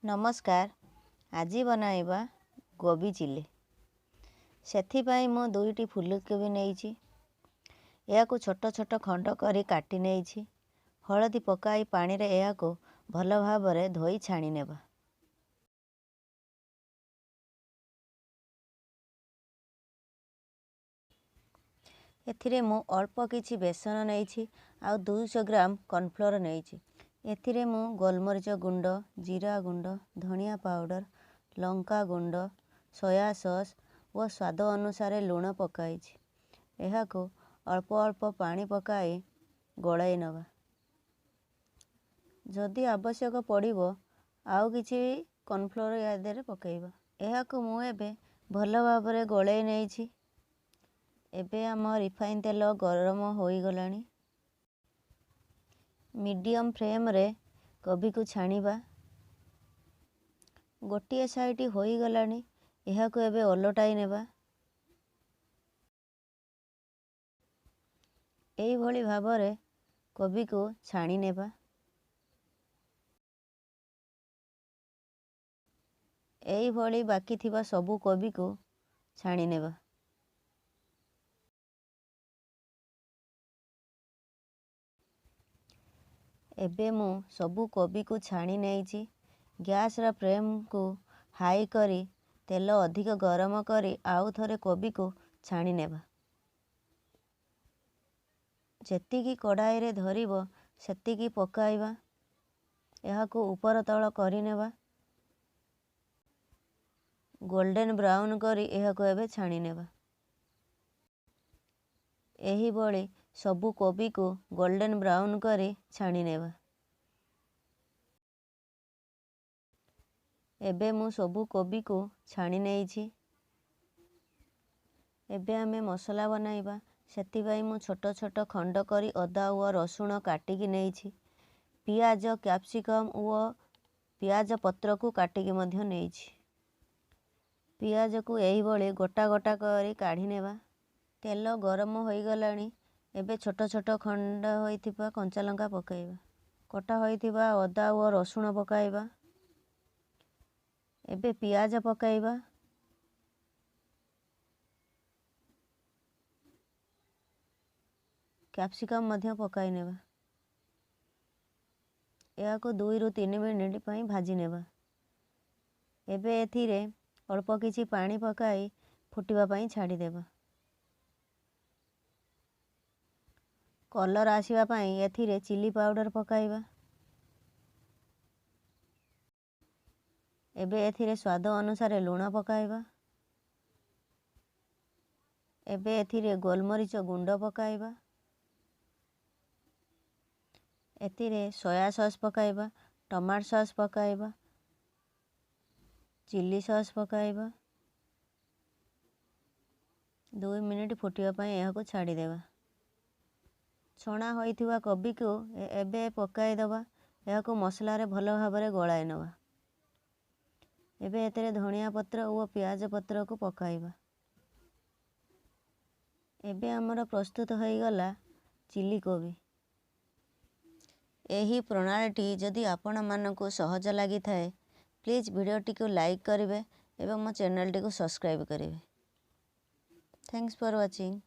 नमस्कार। आज बनाइबा गोभी चिली। सेथिपाई मु दुईटी फूलकोबी नेइछि। याकु छोट छोट खंड करी काटी नेइछि। हळदी पकाई पानी रे याकु भल भाबरे धोई छाणी नेबा। एथिरे मु अल्प किछि बेसन नेइछि आ 200 ग्राम कॉर्नफ्लोर नेइछि। एथिरे मु गोलमरिच गुंड, जीरा गुंड, धनिया पाउडर, लंका गुंड, सोया सॉस व स्वाद अनुसार लूण पकाइछि। एहाको अल्प अल्प पानी पकाई गोलाई नवा। जदि आवश्यक पड़िबो आउ किछि कॉर्नफ्लोर या देरे पकाइबा। एहाको मु एबे भल भाबरे गोलाई नेइछि। एबे आम रिफाइन तेल गरम होई गलानी। मीडियम फ्लेम रे कोबी को छाणीबा। गोटिए साइड होई गलानी। एहाको एबे ओलटाई नेबा। एई भली भाबरे कोबी को छाणी नेबा। एई भली बाकी थिबा सबु कोबी को छाणी नेबा। एबे मु सबु कोबी को छाणी नेइछि। गैस रा फ्लेम को हाई करी तेल अधिक गरम करी आउ थरे कोबी को छाणी नेबा। जेतिकी कड़ाई रे धरिबो सेतिकी पकाइबा। एहाको ऊपर तळ करी नेबा। गोल्डन ब्राउन करी एहाको एबे छाणी नेबा। एही बळे सबु कोबी को गोल्डन ब्राउन करी छाणी नेबा। एबे मु सबु कोबी को छाणी नेइछि। एबे आमे मसला बनाइबा। सेतिबाई मु छोट छोट खंड करी अदा व रसुण काटिकी नेइछि। पियाज, कैप्सिकम व पियाज पत्र को काटिकी मध्य नेइछि। पियाज को एही बळे गोटा गोटा करी काढी नेबा। तेल गरम होई गलानी। एबे छोट छोट खंड होइथिबा कंचा लंका पकाइबा। कटा होइथिबा अदा व रसुण पकाइबा। एबे पियाज पकाइबा। कैप्सिकम मध्य पकाई नेबा। याको 2 रु 3 मिनिट पई भाजी नेबा। एबे एथिरे अल्प किछि पानी पकाई फुटिबा पई छाडी देबा। कलर आसीबा पई एथिरे चिली पाउडर पकाइबा। एबे एथिरे स्वाद अनुसार लूण पकाइबा। एबे एथिरे गोलमरिच गुंड पकाइबा। एथिरे सोया सॉस पकाइबा, टमाटो सॉस पकाइबा, चिली सॉस पकाइबा। 2 मिनिट फुटिबा पई एहाको छाडी देबा। छणा होइथिबा कोबी को एबे पकाई दबा। एहाको मसला रे भल भाबरे गोळाई नबा। एबे एतरे धनिया पत्र व प्याज पत्र को पकाइबा। एबे हमर प्रस्तुत होई गला चिली कोबी। एही प्रणालीटी जदि आपण मानकु सहज लागि थाए प्लीज वीडियोटी को लाइक करिवे एवं मो चैनल टी को सब्सक्राइब करिवे। Thanks for watching.